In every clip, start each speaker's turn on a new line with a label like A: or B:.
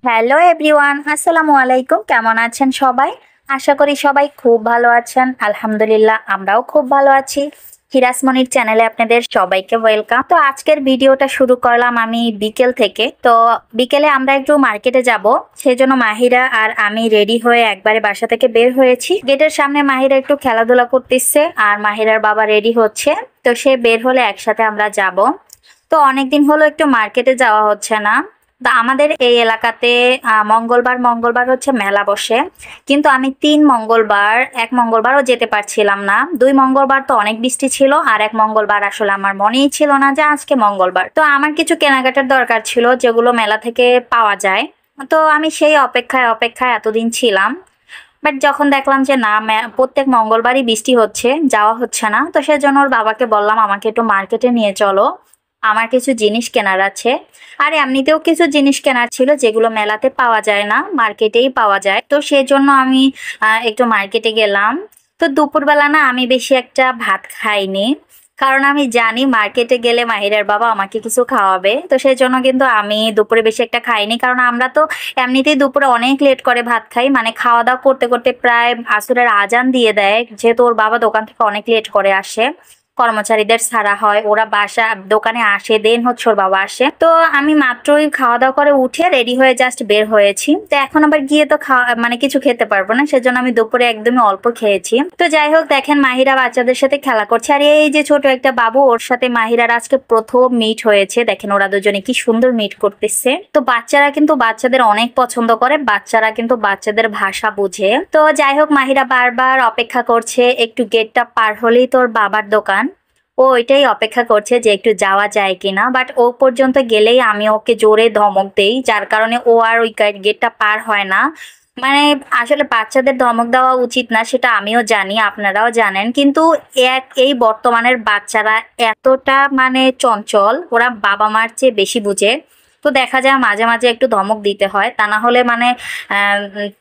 A: Hello everyone, আসসালামু আলাইকুম। কেমন আছেন সবাই? আশা করি সবাই খুব ভালো আছেন। আলহামদুলিল্লাহ, আমরাও খুব ভালো আছি। হিরাস মনির চ্যানেলে আপনাদের সবাইকে ওয়েলকাম। তো আজকের ভিডিওটা শুরু করলাম আমি বিকেল থেকে। তো বিকেলে আমরা একটু মার্কেটে যাব, সেজন্য মাহিরা আর আমি রেডি হয়ে একবারে বাসা থেকে বের হয়েছি। গেটের সামনে মাহিরা একটু খেলাধুলা করতেছে আর মাহিরার বাবা রেডি হচ্ছে। তো সে বের হলে একসাথে আমরা যাব। তো অনেকদিন হলো একটু মার্কেটে যাওয়া হচ্ছে না। তা আমাদের এই এলাকাতে মঙ্গলবার মঙ্গলবার হচ্ছে মেলা বসে, কিন্তু আমি 3 মঙ্গলবার, এক মঙ্গলবারও যেতে পারছিলাম না। 2 মঙ্গলবার তো অনেক বৃষ্টি ছিল, আর এক মঙ্গলবার আসলে আমার মনেই ছিল না যে আজকে মঙ্গলবার। তো আমার কিছু কেনাকাটার দরকার ছিল যেগুলো মেলা থেকে পাওয়া যায়। তো আমি সেই অপেক্ষায় অপেক্ষায় এতদিন ছিলাম। বাট যখন দেখলাম যে না, প্রত্যেক মঙ্গলবারই বৃষ্টি হচ্ছে, যাওয়া হচ্ছে না, তো সেজন্য ওর বাবাকে বললাম আমাকে একটু মার্কেটে নিয়ে চলো, আমার কিছু জিনিস কেনার আছে। আর এমনিতেও কিছু জিনিস কেনার ছিল যেগুলো মেলাতে পাওয়া যায় না, মার্কেটেই পাওয়া যায়। তো সেজন্য আমি একটু মার্কেটে গেলাম। তো দুপুরবেলা না আমি বেশি একটা ভাত খাইনি, কারণ আমি জানি মার্কেটে গেলে মাহিরের বাবা আমাকে কিছু খাওয়াবে। তো সেই জন্য কিন্তু আমি দুপুরে বেশি একটা খাইনি, কারণ আমরা তো এমনিতেই দুপুরে অনেক লেট করে ভাত খাই, মানে খাওয়া দাওয়া করতে করতে প্রায় আসরের আজান দিয়ে দেয়, যেহেতু ওর বাবা দোকান থেকে অনেক লেট করে আসে। কর্মচারীদের ছাড়া হয়, ওরা বাসা দোকানে আসে, দেন হচ্ছে ওর বাবা আসে। তো আমি মাত্রই খাওয়া দাওয়া করে উঠে রেডি হয়ে জাস্ট বের হয়েছি। তো এখন আবার গিয়ে তো খাওয়া মানে কিছু খেতে পারবো না, সেজন্য আমি দুপুরে একদমই অল্প খেয়েছি। তো যাই হোক, দেখেন মাহিরা বাচ্চাদের সাথে খেলা করছে, আর এই যে ছোট একটা বাবু, ওর সাথে মাহিরার আজকে প্রথম মিট হয়েছে। দেখেন ওরা দুজনে কি সুন্দর মিট করতেছে। তো বাচ্চারা কিন্তু বাচ্চাদের অনেক পছন্দ করে, বাচ্চারা কিন্তু বাচ্চাদের ভাষা বুঝে। তো যাই হোক, মাহিরা বারবার অপেক্ষা করছে, একটু গেটটা পার হলেই তোর বাবার দোকান। ও এটাই অপেক্ষা করছে যে একটু যাওয়া যায় কিনা, বাট ও পর্যন্ত গেলেই আমি ওকে জোরে ধমক দেই, যার কারণে ও আর ওই গেটটা পার হয় না। মানে আসলে বাচ্চাদের ধমক দেওয়া উচিত না, সেটা আমিও জানি, আপনারাও জানেন, কিন্তু এই বর্তমানের বাচ্চারা এতটা মানে চঞ্চল, ওরা বাবা মার চেয়ে বেশি বুঝে। তো দেখা যায় মাঝে মাঝে একটু ধমক দিতে হয়, তা না হলে মানে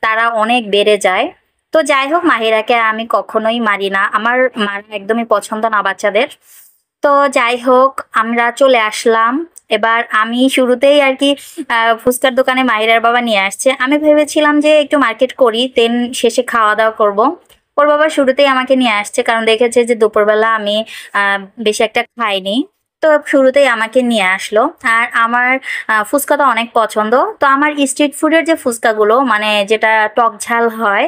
A: তারা অনেক বেড়ে যায়। তো যাই হোক, মাহিরাকে আমি কখনোই মারি না, আমার মারা একদমই পছন্দ না বাচ্চাদের। তো যাই হোক, আমরা চলে আসলাম। এবার আমি শুরুতেই আর কি ফুচকার দোকানে মাহিরার বাবা নিয়ে আসছে, আমি ভেবেছিলাম যে একটু মার্কেট করি, দেন শেষে খাওয়া দাওয়া করব। ওর বাবা শুরুতেই আমাকে নিয়ে আসছে, কারণ দেখেছে যে দুপুরবেলা আমি বেশি একটা খাইনি। তো শুরুতেই আমাকে নিয়ে আসলো। আর আমার ফুচকা তো অনেক পছন্দ। তো আমার স্ট্রিট ফুডের যে ফুচকাগুলো, মানে যেটা টক ঝাল হয়,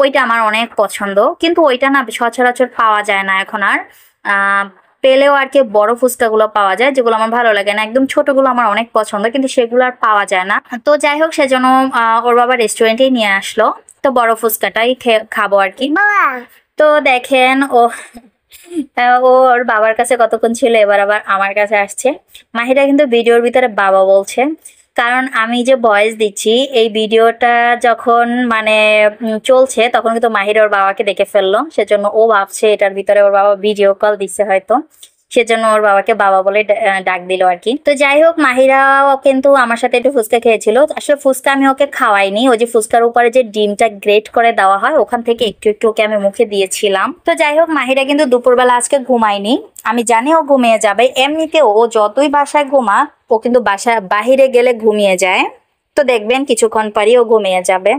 A: ওইটা আমার অনেক পছন্দ। কিন্তু ওইটা না সচরাচর পাওয়া যায় না এখন আর। আহ পেলেও আর কি বড় ফুচকাগুলো পাওয়া যায়, যেগুলো আমার ভালো লাগে না। একদম ছোটগুলো আমার অনেক পছন্দ, কিন্তু সেগুলো আর পাওয়া যায় না। তো যাই হোক, সেজন্য ওর বাবা রেস্টুরেন্টেই নিয়ে আসলো। তো বড় ফুচকাটাই খাবো আর কি। তো দেখেন ওর বাবার কাছে কতক্ষণ ছিল, এবার আবার আমার কাছে আসছে। মাহিরা কিন্তু ভিডিওর ভিতরে বাবা বলছে, কারণ আমি যে ভয়েস দিচ্ছি এই ভিডিওটা যখন মানে চলছে, তখন কিন্তু মাহিরা ওর বাবাকে দেখে ফেললো, সেজন্য ও ভাবছে এটার ভিতরে ওর বাবা ভিডিও কল দিচ্ছে হয়তো, সেজন্য ওর বাবাকে বাবা বলে ডাক দিল আর কি। তো যাই হোক, মাহিরাও কিন্তু আমার সাথে একটু ফুচকা খেয়েছিল। আসলে ফুচকা আমি ওকে খাওয়াইনি, ওই যে ফুচকার উপরে যে ডিমটা গ্রেট করে দেওয়া হয়, ওখান থেকে একটু একটু ওকে আমি মুখে দিয়েছিলাম। তো যাই হোক, মাহিরা কিন্তু দুপুরবেলা আজকে ঘুমায়নি। আমি জানি ও ঘুমিয়ে যাবে, এমনিতেও ও যতই বাসায় ঘুমা, ও কিন্তু বাহিরে গেলে ঘুমিয়ে যায়। তো দেখবেন কিছুক্ষণ পরই ও ঘুমিয়ে যাবে।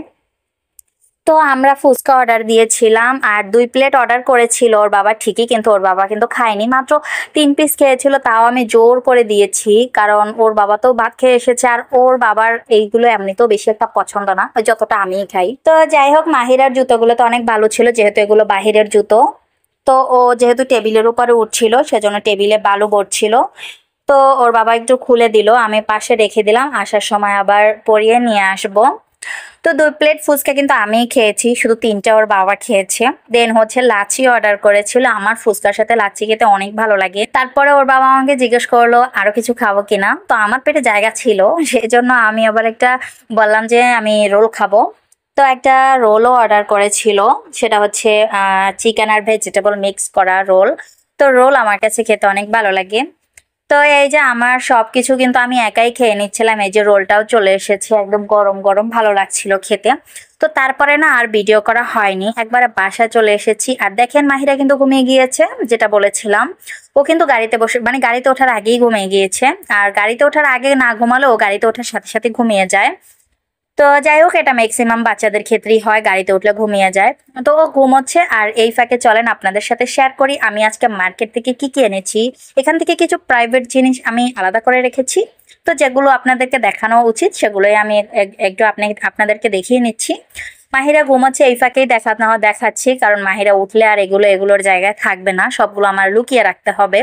A: তো আমরা ফুচকা অর্ডার দিয়েছিলাম, আর 2 প্লেট অর্ডার করেছিল ওর বাবা ঠিকই, কিন্তু ওর বাবা কিন্তু খায়নি, মাত্র 3 পিস খেয়েছিল। তাও আমি জোর করে দিয়েছি, কারণ ওর বাবা তো ভাত খেয়ে এসেছে, আর ওর বাবার এইগুলো এমনিতেও বেশি একটা পছন্দ না, ওই যতটা আমিই খাই। তো যাই হোক, মাহিরার জুতোগুলো তো অনেক ভালো ছিল, যেহেতু এগুলো বাহিরের জুতো। তো ও যেহেতু টেবিলের উপরে উঠছিল, সেজন্য টেবিলে বালু পড়ছিল। তো ওর বাবা একটু খুলে দিল, আমি পাশে রেখে দিলাম, আসার সময় আবার পরিয়ে নিয়ে আসবো। তো 2 প্লেট ফুচকা কিন্তু আমিই খেয়েছি, শুধু 3টা ওর বাবা খেয়েছে। দেন হচ্ছে লাচি অর্ডার করেছিল, আমার ফুচকার সাথে লাচি খেতে অনেক ভালো লাগে। তারপরে ওর বাবা আমাকে জিজ্ঞেস করলো আরো কিছু খাবো কিনা, তো আমার পেটে জায়গা ছিল, সেই জন্য আমি আবার একটা বললাম যে আমি রোল খাবো। তো একটা রোলও অর্ডার করেছিল, সেটা হচ্ছে চিকেন আর ভেজিটেবল মিক্স করা রোল। তো রোল আমার কাছে খেতে অনেক ভালো লাগে। তো এই যে আমার সবকিছু কিন্তু আমি একাই খেয়ে নিচ্ছিলাম, এই যে রোলটাও চলে এসেছে একদম গরম গরম, ভালো লাগছিল খেতে। তো তারপরে না আর ভিডিও করা হয়নি, একবারে বাসায় চলে এসেছি। আর দেখেন মাহিরা কিন্তু ঘুমিয়ে গিয়েছে, যেটা বলেছিলাম। ও কিন্তু গাড়িতে বসে মানে গাড়িতে ওঠার আগেই ঘুমিয়ে গিয়েছে। আর গাড়িতে ওঠার আগে না ঘুমালে ও গাড়িতে ওঠার সাথে সাথে ঘুমিয়ে যায়। তো যাই হোক, এটা ম্যাক্সিমাম বাচ্চাদের ক্ষেত্রেই হয়, গাড়িতে উঠলে ঘুমিয়ে যায়। তো ও ঘুমোচ্ছে, আর এই ফাঁকে চলেন আপনাদের সাথে শেয়ার করি আমি আজকে মার্কেট থেকে কি কি এনেছি। এখান থেকে কিছু প্রাইভেট জিনিস আমি আলাদা করে রেখেছি, তো যেগুলো আপনাদেরকে দেখানো উচিত সেগুলোই আমি একটু আপনাদেরকে দেখিয়ে নিচ্ছি। মাহিরা ঘুমাচ্ছে, এই ফাঁকেই দেখাচ্ছি, কারণ মাহিরা উঠলে আর এগুলোর জায়গায় থাকবে না, সবগুলো আমার লুকিয়ে রাখতে হবে।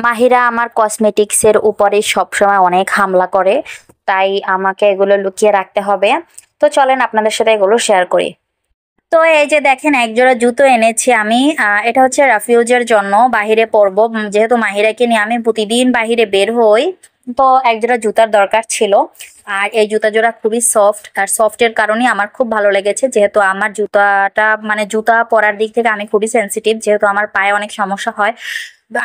A: মাহিরা আমার কসমেটিক্স এর উপরে সবসময় অনেক হামলা করে, তাই আমাকে এগুলো লুকিয়ে রাখতে হবে। তো চলেন আপনাদের সাথে এগুলো শেয়ার করি। তো এই যে দেখেন, একজোড়া জুতো এনেছি আমি, এটা হচ্ছে রাফিউজের জন্য, বাহিরে পরবো, যেহেতু মাহিরাকে নিয়ে আমি প্রতিদিন বাহিরে বের হই, তো একজোড়া জুতার দরকার ছিল। আর এই জুতা জোড়া খুবই সফট, আর সফটের কারণে আমার খুব ভালো লেগেছে, যেহেতু আমার জুতাটা মানে জুতা পরার দিক থেকে আমি খুবই সেন্সিটিভ, যেহেতু আমার পায়ে অনেক সমস্যা হয়,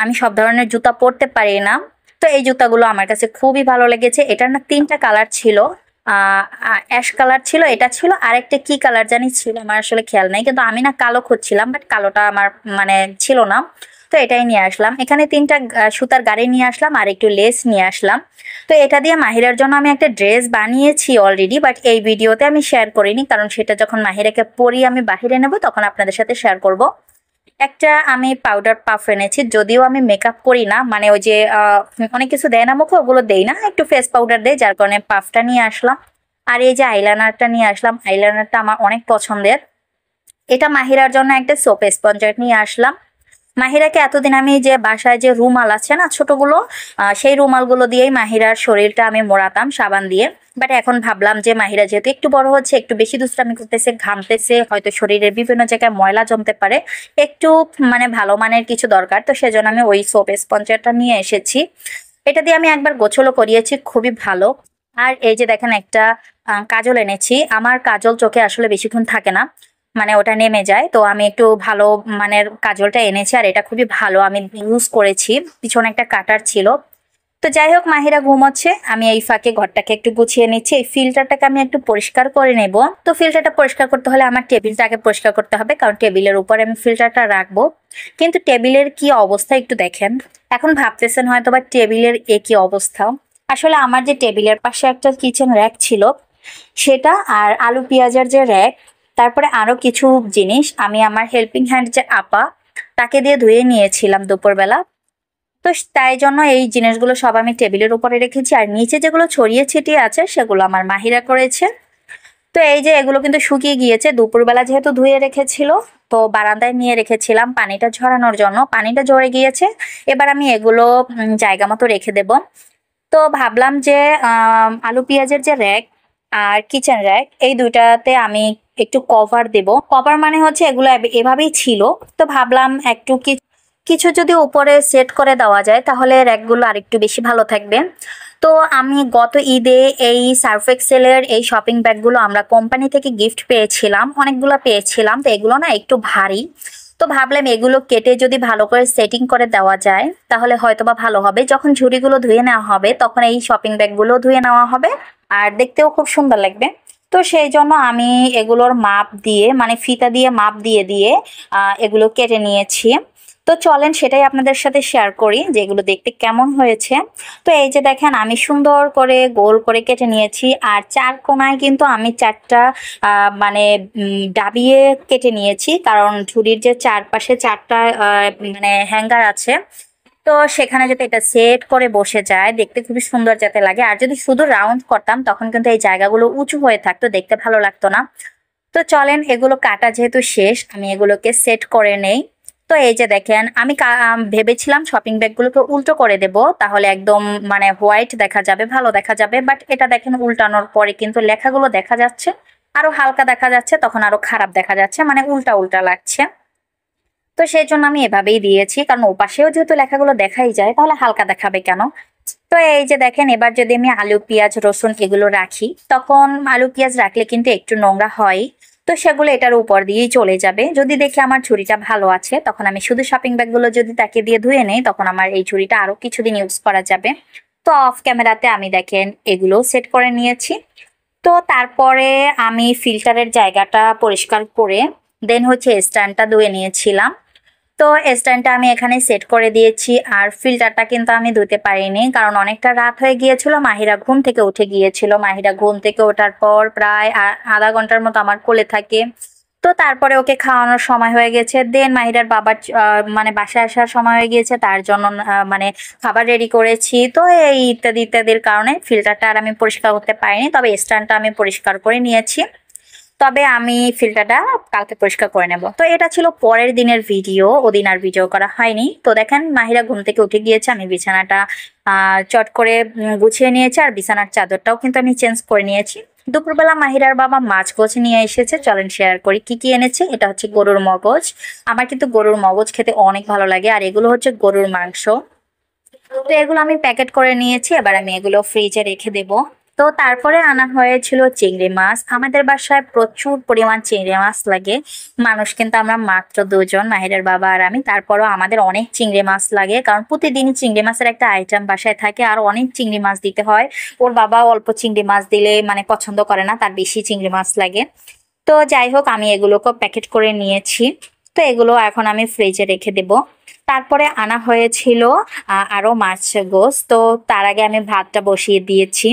A: আমি সব ধরনের জুতা পরতে পারি না। তো এই জুতাগুলো আমার কাছে খুবই ভালো লেগেছে। এটার না 3টা কালার ছিল, অ্যাশ কালার ছিল, এটা ছিল, আরেকটা কি কালার জানি ছিল, আমার আসলে খেয়াল নাই, কিন্তু আমি না কালো খুঁজছিলাম, বাট কালোটা আমার মানে ছিল না, তো এটাই নিয়ে আসলাম। এখানে 3টা সুতার গাড়ি নিয়ে আসলাম, আর একটু লেস নিয়ে আসলাম। তো এটা দিয়ে মাহিরার জন্য আমি একটা ড্রেস বানিয়েছি অলরেডি, বাট এই ভিডিওতে আমি শেয়ার করিনি, কারণ সেটা যখন মাহিরাকে পরিয়ে আমি বাহিরে নেব তখন আপনাদের সাথে শেয়ার করব। একটা আমি পাউডার পাফ এনেছি, যদিও আমি মেকআপ করি না, মানে ওই যে অনেক কিছু দেয় না মুখে, ওগুলো দেই না, একটু ফেস পাউডার দেয়, যার কারণে পাফটা নিয়ে আসলাম। আর এই যে আইলাইনারটা নিয়ে আসলাম, আইলাইনারটা আমার অনেক পছন্দের। এটা মাহিরার জন্য একটা সোপ স্পঞ্জার নিয়ে আসলাম। মাহিরাকে এতদিন আমি যে বাসায় যে রুমাল আছে না ছোটগুলো, সেই রুমালগুলো দিয়েই মাহিরার শরীরটা আমি মোড়াতাম সাবান দিয়ে। বাট এখন ভাবলাম যে মাহিরা যেহেতু একটু বড় হচ্ছে, একটু বেশি দুষ্টামি করতেছে, ঘামতেছে, হয়তো শরীরের বিভিন্ন জায়গায় ময়লা জমতে পারে, একটু মানে ভালো মানের কিছু দরকার, তো সেজন্য আমি ওই সোপ স্পঞ্জারটা নিয়ে এসেছি। এটা দিয়ে আমি একবার গোছলও করিয়েছি, খুবই ভালো। আর এই যে দেখেন, একটা কাজল এনেছি। আমার কাজল চোখে আসলে বেশিক্ষণ থাকে না, মানে ওটা নেমে যায়, তো আমি একটু ভালো মানের কাজলটা এনেছি, আর এটা খুবই ভালো, আমি ইউজ করেছি, পিছনে একটা কাটার ছিল। তো যাই হোক, মাহিরা ঘুমোচ্ছে, আমি এই ফাঁকে ঘরটাকে একটু গুছিয়ে নিচ্ছি। এই ফিল্টারটাকে আমি একটু পরিষ্কার করে নেব। তো ফিল্টারটা পরিষ্কার করতে হলে আমার টেবিলটাকে পরিষ্কার করতে হবে, কারণ টেবিলের উপরে আমি ফিল্টারটা রাখবো। কিন্তু টেবিলের কি অবস্থা একটু দেখেন। এখন ভাবতেছেন হয়তো বা টেবিলের কি অবস্থা। আসলে আমার যে টেবিলের পাশে একটা কিচেন র্যাক ছিল, সেটা আর আলু পেঁয়াজের যে র্যাক, তারপরে আরো কিছু জিনিস আমি আমার হেল্পিং হ্যান্ড যে আপা, তাকে দিয়ে ধুয়ে নিয়েছিলাম দুপুরবেলা। তো তাই জন্য এই জিনিসগুলো সব আমি টেবিলের উপরে রেখেছি, আর নিচে যেগুলো ছড়িয়ে ছিটিয়ে আছে সেগুলো আমার মাহিরা করেছে। তো এই যে এগুলো কিন্তু শুকিয়ে গিয়েছে, দুপুরবেলা যেহেতু ধুয়ে রেখেছিল, তো বারান্দায় নিয়ে রেখেছিলাম পানিটা ঝরানোর জন্য, পানিটা ঝরে গিয়েছে। এবার আমি এগুলো জায়গা মতো রেখে দেব। তো ভাবলাম যে আলু পেঁয়াজের যে র্যাক আর কিচেন র্যাক, এই দুইটাতে আমি একটু কভার দেব। কভার মানে হচ্ছে এগুলো এভাবেই ছিল, তো ভাবলাম একটু কিছু যদি উপরে সেট করে দেওয়া যায় তাহলে র্যাকগুলো আরেকটু বেশি ভালো থাকবে। তো আমি গত ঈদে এই সার্ফ এক্সেলের এই শপিং ব্যাগগুলো আমরা কোম্পানি থেকে গিফট পেয়েছিলাম, অনেকগুলো পেয়েছিলাম, তো এগুলো না একটু ভারী, তো ভাবলাম এগুলো কেটে যদি ভালো করে সেটিং করে দেওয়া যায় তাহলে হয়তোবা ভালো হবে। যখন ঝুড়িগুলো ধুয়ে নেওয়া হবে তখন এই শপিং ব্যাগগুলো ধুয়ে নেওয়া হবে, আর দেখতেও খুব সুন্দর লাগবে। তো সেই জন্য আমি এগুলোর মাপ দিয়ে, মানে ফিতা দিয়ে মাপ দিয়ে দিয়ে এগুলো কেটে নিয়েছি। তো চলেন সেটাই আপনাদের সাথে শেয়ার করি যে এগুলো দেখতে কেমন হয়েছে। তো এই যে দেখেন, আমি সুন্দর করে গোল করে কেটে নিয়েছি, আর 4 কোণায় কিন্তু আমি 4টা মানে ডাবিয়ে কেটে নিয়েছি, কারণ ঝুড়ির যে চারপাশে 4টা মানে হ্যাঙ্গার আছে, তো সেখানে যাতে এটা সেট করে বসে যায়, দেখতে খুবই সুন্দর যাতে লাগে। আর যদি শুধু রাউন্ড করতাম তখন কিন্তু এই জায়গাগুলো উঁচু হয়ে থাকতো, দেখতে ভালো লাগতো না। তো চলেন, এগুলো কাটা যেহেতু শেষ, আমি এগুলোকে সেট করে নেই। তো এই যে দেখেন, আমি ভেবেছিলাম শপিং ব্যাগগুলোকে উল্টো করে দেব, তাহলে একদম মানে হোয়াইট দেখা যাবে, ভালো দেখা যাবে, বাট এটা দেখেন উল্টানোর পরে কিন্তু লেখাগুলো দেখা যাচ্ছে আরো হালকা দেখা যাচ্ছে, তখন আরো খারাপ দেখা যাচ্ছে, মানে উল্টা উল্টা লাগছে। তো সেই জন্য আমি এভাবেই দিয়েছি, কারণ ওপাশেও যেহেতু লেখাগুলো দেখাই যায় তাহলে হালকা দেখাবে কেন। তো এই যে দেখেন, এবার যদি আমি আলু পেঁয়াজ রসুন এগুলো রাখি, তখন আলু পেঁয়াজ রাখলে কিন্তু একটু নোংরা হয়, তো সেগুলো এটার উপর দিয়েই চলে যাবে। যদি দেখি আমার ছুরিটা ভালো আছে, তখন আমি শুধু শপিং ব্যাগগুলো যদি তাকে দিয়ে ধুয়ে নেই, তখন আমার এই ছুরিটা আরো কিছুদিন ইউজ করা যাবে। তো অফ ক্যামেরাতে আমি দেখেন এগুলো সেট করে নিয়েছি। তো তারপরে আমি ফিল্টারের জায়গাটা পরিষ্কার করে দেন হচ্ছে স্ট্যান্ডটা ধুয়ে নিয়েছিলাম। তো স্ট্যান্ডটা আমি এখানে সেট করে দিয়েছি। আর ফিল্টারটা কিন্তু আমি ধুতে পারিনি, কারণ অনেকটা রাত হয়ে গিয়েছিল। মাহিরা ঘুম থেকে উঠে গিয়েছিল। মাহিরা ঘুম থেকে ওঠার পর প্রায় আধা ঘন্টার মতো আমার কোলে থাকে। তো তারপরে ওকে খাওয়ানোর সময় হয়ে গেছে। দেন মাহিরার বাবার মানে বাসায় আসার সময় হয়ে গিয়েছে, তার জন্য মানে খাবার রেডি করেছি। তো এই ইত্যাদি ইত্যাদির কারণে ফিল্টারটা আর আমি পরিষ্কার করতে পারিনি, তবে স্ট্যান্ডটা আমি পরিষ্কার করে নিয়েছি। তবে আমি ফিল্টারটা কালকে পরিষ্কার করে নেব। তো এটা ছিল পরের দিনের ভিডিও, ওদিন আর ভিডিও করা হয়নি। তো দেখেন মাহিরা ঘুম থেকে উঠে গিয়েছে, আমি বিছানাটা চট করে গুছিয়ে নিয়েছি, আর বিছানার চাদরটাও কিন্তু আমি চেঞ্জ করে নিয়েছি। দুপুরবেলা মাহিরার বাবা মাছ গোছ নিয়ে এসেছে, চলেন শেয়ার করি কি কি এনেছে। এটা হচ্ছে গরুর মগজ। আমার কিন্তু গরুর মগজ খেতে অনেক ভালো লাগে। আর এগুলো হচ্ছে গরুর মাংস। তো এগুলো আমি প্যাকেট করে নিয়েছি, এবার আমি এগুলো ফ্রিজে রেখে দেব। তো তারপরে আনা হয়েছিল চিংড়ি মাছ। আমাদের বাসায় প্রচুর পরিমাণ চিংড়ি মাছ লাগে। মানুষ কিন্তু আমরা মাত্র দুজন, মাহিরের বাবা আর আমি। তারপরও আমাদের অনেক চিংড়ি মাছ লাগে, কারণ প্রতিদিনই চিংড়ি মাছের একটা আইটেম বাসায় থাকে, আর অনেক চিংড়ি মাছ দিতে হয়। ওর বাবা অল্প চিংড়ি মাছ দিলে মানে পছন্দ করে না, তার বেশি চিংড়ি মাছ লাগে। তো যাই হোক, আমি এগুলোকে প্যাকেট করে নিয়েছি। তো এগুলো এখন আমি ফ্রিজে রেখে দেব। তারপরে আনা হয়েছিল আরো মাছ গোস। তো তার আগে আমি ভাতটা বসিয়ে দিয়েছি।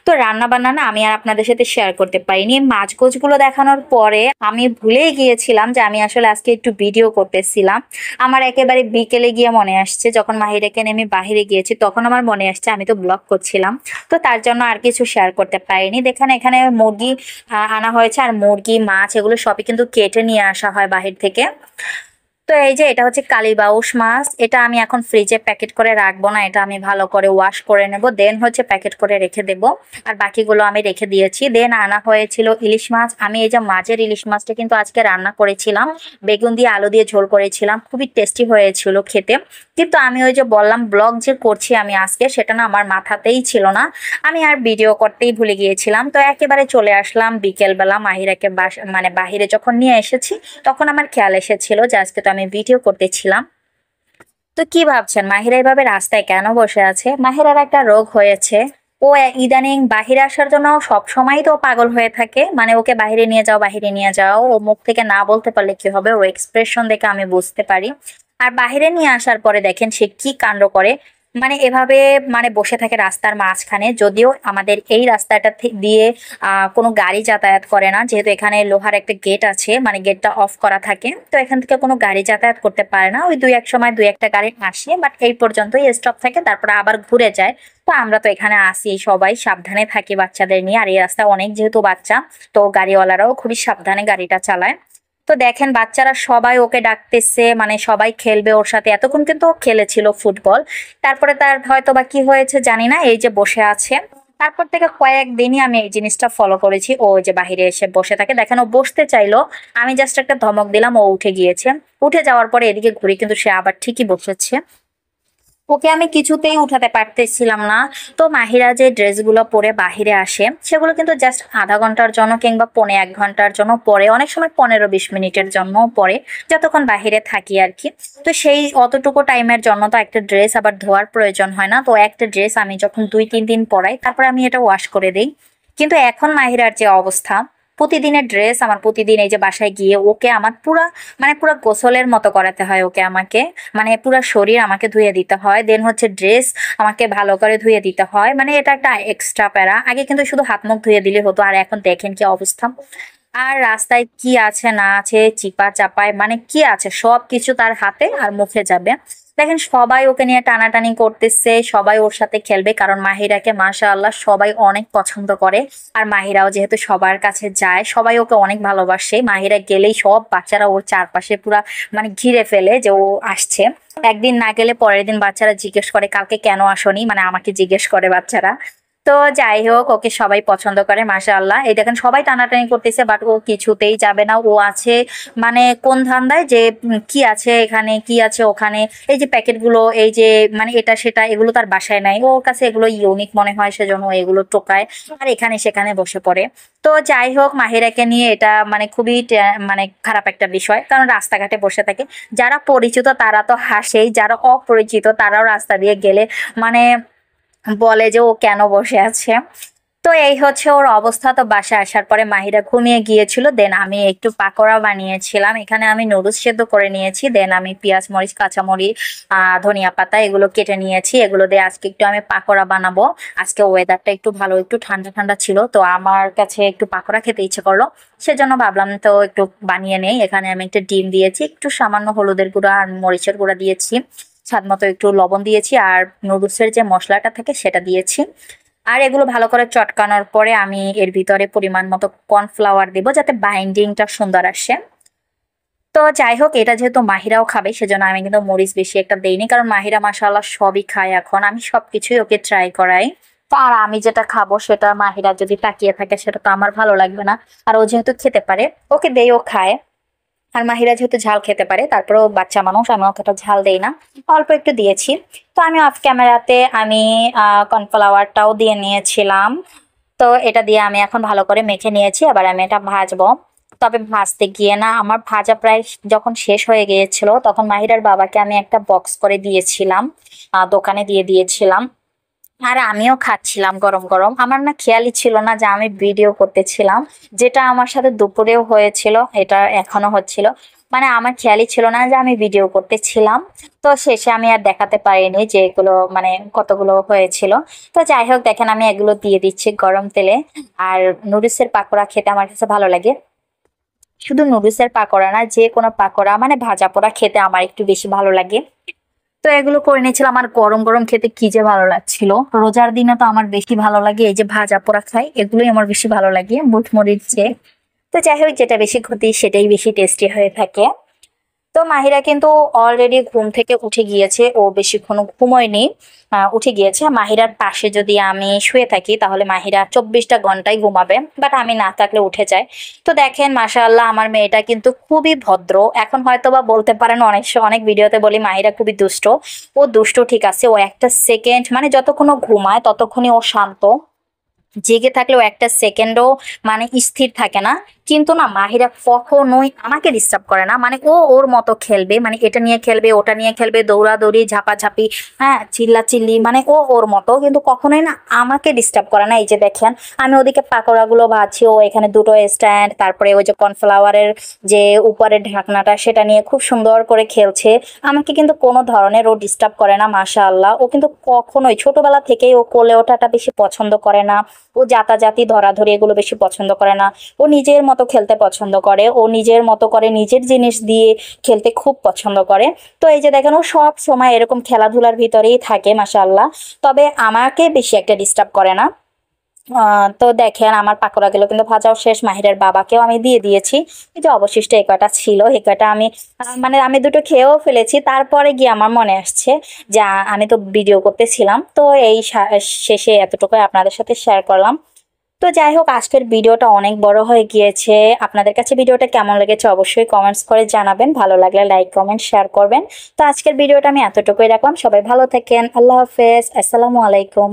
A: তো রান্না বান্না না আমি আর আপনাদের সাথে শেয়ার করতে পারিনি। মাছ গোছগুলো দেখানোর পরে আমি ভুলেই গিয়েছিলাম যে আমি আসলে আজকে একটু ভিডিও করতেছিলাম। আমার একেবারে বিকেলে গিয়ে মনে আসছে, যখন মাহিরাকে নিয়ে আমি বাহিরে গিয়েছি তখন আমার মনে আসছে আমি তো ব্লগ করছিলাম। তো তার জন্য আর কিছু শেয়ার করতে পারিনি। দেখেন এখানে মুরগি আনা হয়েছে, আর মুরগি মাছ এগুলো সবই কিন্তু কেটে নিয়ে আসা হয় বাহির থেকে। তো এই যে এটা হচ্ছে কালীবাউস মাছ। এটা আমি এখন ফ্রিজে প্যাকেট করে রাখবো না, এটা আমি ভালো করে ওয়াশ করে নেব, দেন হচ্ছে প্যাকেট করে রেখে দেব। আর বাকিগুলো আমি রেখে দিয়েছি। দেন আনা হয়েছিল ইলিশ মাছ। আমি এই যে মাছের ইলিশ মাছটা কিন্তু আজকে রান্না করেছিলাম, বেগুন দিয়ে আলু দিয়ে ঝোল করেছিলাম, খুবই টেস্টি হয়েছিল খেতে। কিন্তু আমি ওই যে বললাম ব্লগ যে করছি আমি আজকে, সেটা না আমার মাথাতেই ছিল না, আমি আর ভিডিও করতেই ভুলে গিয়েছিলাম। তো একেবারে চলে আসলাম বিকেলবেলা মাহিরাকে মানে বাহিরে যখন নিয়ে এসেছি, তখন আমার খেয়াল এসেছিল যে আজকে তো আমি ভিডিও করতেছিলাম। তো কি ভাবছেন মাহিরা এভাবে রাস্তায় কেন বসে আছে? মাহিরার একটা রোগ হয়েছে। ও ইদানিং বাহিরে আসার জন্য সব সময় তো পাগল হয়ে থাকে, মানে ওকে বাহিরে নিয়ে যাও বাহিরে নিয়ে যাও, ও মুখ থেকে না বলতে পারলে কি হবে, ও এক্সপ্রেশন দেখে আমি বুঝতে পারি। আর বাহিরে নিয়ে আসার পরে দেখেন সে কি কাণ্ড করে, মানে এভাবে মানে বসে থাকে রাস্তার মাঝখানে। যদিও আমাদের এই রাস্তাটা দিয়ে কোনো গাড়ি যাতায়াত করে না, যেহেতু এখানে লোহার একটা গেট আছে, মানে গেটটা অফ করা থাকে। তো এখান থেকে কোনো গাড়ি যাতায়াত করতে পারে না। ওই দুই এক সময় দুই একটা গাড়ি আসে, বাট এই পর্যন্তই স্টপ থাকে, তারপরে আবার ঘুরে যায়। তো আমরা তো এখানে আসি, সবাই সাবধানে থাকি বাচ্চাদের নিয়ে। আর এই রাস্তায় অনেক যেহেতু বাচ্চা, তো গাড়িওয়ালারাও খুবই সাবধানে গাড়িটা চালায়। তো দেখেন বাচ্চারা সবাই ওকে ডাকতেছে, মানে সবাই খেলবে ওর সাথে। এতক্ষণ কিন্তু ও খেলেছিল ফুটবল। তারপরে তার হয়তো বা কি হয়েছে জানি না, এই যে বসে আছে। তারপর থেকে কয়েকদিনই আমি এই জিনিসটা ফলো করেছি, ও যে বাহিরে এসে বসে থাকে। দেখেন ও বসতে চাইলো, আমি জাস্ট একটা ধমক দিলাম, ও উঠে গিয়েছে। উঠে যাওয়ার পরে এদিকে ঘুরে কিন্তু সে আবার ঠিকই বসেছে। ওকে আমি কিছুতেই উঠাতে পারতেছিলাম না। তো মাহিরা যে ড্রেসগুলো পরে বাহিরে আসে, সেগুলো কিন্তু জাস্ট আধা ঘন্টার জন্য কিংবা 1.5 ঘন্টার জন্য পরে, অনেক সময় 15-20 মিনিটের জন্য পরে, যতক্ষণ বাহিরে থাকি আর কি। তো সেই অতটুকু টাইমের জন্য তো একটা ড্রেস আবার ধোয়ার প্রয়োজন হয় না। তো একটা ড্রেস আমি যখন 2-3 দিন পরাই, তারপর আমি এটা ওয়াশ করে দিই। কিন্তু এখন মাহিরার যে অবস্থা, প্রতিদিনের ড্রেস আমার, প্রতিদিন এই যে বাসায় গিয়ে ওকে আমার পুরা গোসলের মতো করাতে হয় ওকে, আমাকে মানে পুরো শরীর আমাকে ধুয়ে দিতে হয়, দেন হচ্ছে ড্রেস আমাকে ভালো করে ধুয়ে দিতে হয়। মানে এটা একটা এক্সট্রা প্যারা। আগে কিন্তু শুধু হাত মুখ ধুয়ে দিলে হতো, আর এখন দেখেন কি অবস্থা। আর রাস্তায় কি আছে না আছে, চিপা চাপায় মানে কি আছে, সব কিছু তার হাতে আর মুখে যাবে। দেখেন সবাই ওকে নিয়ে টানাটানি করতেছে, সবাই ওর সাথে খেলবে, কারণ মাহিরাকে মাশাআল্লাহ সবাই অনেক পছন্দ করে। আর মাহিরাও যেহেতু সবার কাছে যায়, সবাই ওকে অনেক ভালোবাসে। মাহিরা গেলেই সব বাচ্চারা ওর চারপাশে পুরা মানে ঘিরে ফেলে যে ও আসছে। একদিন না গেলে পরের দিন বাচ্চারা জিজ্ঞেস করে কালকে কেন আসনি, মানে আমাকে জিজ্ঞেস করে বাচ্চারা। তো যাই হোক, ওকে সবাই পছন্দ করে মাশাআল্লাহ। এই দেখেন সবাই টানাটানি করতেছে, বাট ও কিছুতেই যাবে না। ও আছে মানে কোন ধান্দায় যে কি আছে এখানে, কি আছে ওখানে, এই যে প্যাকেটগুলো, এই যে মানে এটা সেটা, এগুলো তার বাসায় নাই। ওর কাছে এগুলো ইউনিক মনে হয়, সেজন্য এগুলো টোকায় আর এখানে সেখানে বসে পড়ে। তো যাই হোক, মাহিরাকে নিয়ে এটা মানে খুবই মানে খারাপ একটা বিষয়, কারণ রাস্তাঘাটে বসে থাকে। যারা পরিচিত তারা তো হাসেই, যারা অপরিচিত তারাও রাস্তা দিয়ে গেলে মানে বলে যে ও কেন বসে আছে। তো এই হচ্ছে ওর অবস্থা। তো বাসায় আসার পরে মাহিরা ঘুমিয়ে গিয়েছিল, দেন আমি একটু পাকোড়া বানিয়েছিলাম। এখানে আমি নুডলস সেদ্ধ করে নিয়েছি, দেন আমি পেঁয়াজ মরিচ কাঁচামরিচ ধনিয়া পাতা এগুলো কেটে নিয়েছি। এগুলো দিয়ে আজকে একটু আমি পাকোড়া বানাবো। আজকে ওয়েদারটা একটু ভালো, একটু ঠান্ডা ঠান্ডা ছিল, তো আমার কাছে একটু পাকোড়া খেতে ইচ্ছে করলো, সেজন্য ভাবলাম তো একটু বানিয়ে নেই। এখানে আমি একটা ডিম দিয়েছি, একটু সামান্য হলুদের গুঁড়া আর মরিচের গুঁড়া দিয়েছি, স্বাদ মতো একটু লবণ দিয়েছি, আর নুডলসের যে মশলাটা থাকে সেটা দিয়েছি। আর এগুলো ভালো করে চটকানোর পরে আমি এর ভিতরে পরিমাণ মতো কর্নফ্লাওয়ার দিব, যাতে বাইন্ডিংটা সুন্দর আসে। তো যাই হোক, এটা যেহেতু মাহিরাও খাবে সেজন্য আমি কিন্তু মরিচ বেশি একটা দেইনি, কারণ মাহিরা মাশাআল্লাহ সবই খায়, এখন আমি সবকিছুই ওকে ট্রাই করাই। তো আর আমি যেটা খাবো সেটা মাহিরা যদি তাকিয়ে থাকে সেটা তো আমার ভালো লাগবে না। আর ও যেহেতু খেতে পারে, ওকে দেই, ও খায়। আর মাহিরা যেহেতু ঝাল খেতে পারে, তারপরেও বাচ্চা মানুষ, আমি অতটা ঝাল দেই না, অল্প একটু দিয়েছি। তো আমি অফ ক্যামেরাতে আমি কর্নফ্লাওয়ারটাও দিয়ে নিয়েছিলাম। তো এটা দিয়ে আমি এখন ভালো করে মেখে নিয়েছি, আবার আমি এটা ভাজবো। তবে ভাজতে গিয়ে না, আমার ভাজা প্রায় যখন শেষ হয়ে গিয়েছিল, তখন মাহিরার বাবাকে আমি একটা বক্স করে দিয়েছিলাম, দোকানে দিয়ে দিয়েছিলাম। আর আমিও খাচ্ছিলাম গরম গরম। আমার না খেয়ালই ছিল না যে আমি ভিডিও করতেছিলাম, যেটা আমার সাথে দুপুরেও হয়েছিল, এটা এখনো হচ্ছিল। মানে আমার খেয়ালই ছিল না যে আমি ভিডিও করতেছিলাম। তো শেষে আমি আর দেখাতে পারিনি যে এগুলো মানে কতগুলো হয়েছিল। তো যাই হোক, দেখেন আমি এগুলো দিয়ে দিচ্ছি গরম তেলে। আর নুডলসের পাকোড়া খেতে আমার কাছে ভালো লাগে। শুধু নুডলসের পাকোড়া না, যে কোনো পাকোড়া মানে ভাজা পোড়া খেতে আমার একটু বেশি ভালো লাগে। তো এগুলো করে নিয়েছিলাম, আর গরম গরম খেতে কি যে ভালো লাগছিল। রোজার দিনে তো আমার বেশি ভালো লাগে এই যে ভাজা পোড়া খাই, এগুলোই আমার বেশি ভালো লাগে বুট মরিচ চেয়ে। তো যাই হোক, যেটা বেশি ক্ষতি সেটাই বেশি টেস্টি হয়ে থাকে। তো মাহিরা কিন্তু অলরেডি ঘুম থেকে উঠে গিয়েছে, ও বেশিক্ষণ ঘুমোয়নি, উঠে গিয়েছে। মাহিরার পাশে যদি আমি শুয়ে থাকি তাহলে মাহিরা 24টা ঘন্টায় ঘুমাবে, বাট আমি না থাকলে উঠে যায়। তো দেখেন মাশাআল্লাহ, আমার মেয়েটা কিন্তু খুবই ভদ্র। এখন হয়তো বা বলতে পারেন, অনেক ভিডিওতে বলি মাহিরা খুবই দুষ্ট। ও দুষ্ট ঠিক আছে, ও একটা সেকেন্ড মানে যতক্ষণ ও ঘুমায় ততক্ষণই ও শান্ত, জেগে থাকলেও একটা সেকেন্ডও মানে স্থির থাকে না। কিন্তু না, মাহিরা কখনোই আমাকে ডিস্টার্ব করে না, মানে ও ওর মতো খেলবে, মানে এটা নিয়ে খেলবে, ওটা নিয়ে খেলবে, দৌড়াদৌড়ি ঝাপাঝাপি, হ্যাঁ চিল্লা চিল্লি, মানে ও ওর মতো, কিন্তু কখনোই না আমাকে ডিস্টার্ব করে না। এই যে দেখেন, আমি ওদিকে পাকোড়াগুলো ভাজছি, ও এখানে দুটো স্ট্যান্ড, তারপরে ওই যে কর্নফ্লাওয়ারের যে উপরের ঢাকনাটা সেটা নিয়ে খুব সুন্দর করে খেলছে। আমাকে কিন্তু কোনো ধরনের ও ডিস্টার্ব করে না, মাশাআল্লাহ। ও কিন্তু কখনোই, ছোটবেলা থেকেই ও কোলে ওঠাটা বেশি পছন্দ করে না, ও জাতাজাতি ধরাধরি এগুলো বেশি পছন্দ করে না। ও নিজের মতো খেলতে পছন্দ করে, ও নিজের মতো করে নিজের জিনিস দিয়ে খেলতে খুব পছন্দ করে। তো এই যে দেখেন, ও সব সময় এরকম খেলাধুলার ভিতরেই থাকে মাশাআল্লাহ। তবে আমাকে বেশি একটা ডিস্টার্ব করে না। তো দেখেন আমার পাকোড়াগুলো কিন্তু ভাজাও শেষ, মাহিরের বাবাকেও আমি দিয়ে দিয়েছি। এই যে অবশিষ্ট এই কয়টা ছিল, এই কয়টা আমি মানে আমি দুটো খেয়েও ফেলেছি। তারপরে গিয়ে আমার মনে আসছে যে আমি তো ভিডিও করতেছিলাম, তো এই শেষে এতটুকু আপনাদের সাথে শেয়ার করলাম। তো যাই হোক, আজকের ভিডিওটা অনেক বড় হয়ে গিয়েছে। আপনাদের কাছে ভিডিওটা কেমন লেগেছে অবশ্যই কমেন্টস করে জানাবেন, ভালো লাগলে লাইক কমেন্ট শেয়ার করবেন। তো আজকের ভিডিওটা আমি এতটুকুই রাখলাম। সবাই ভালো থাকেন, আল্লাহ হাফেজ, আসসালামু আলাইকুম।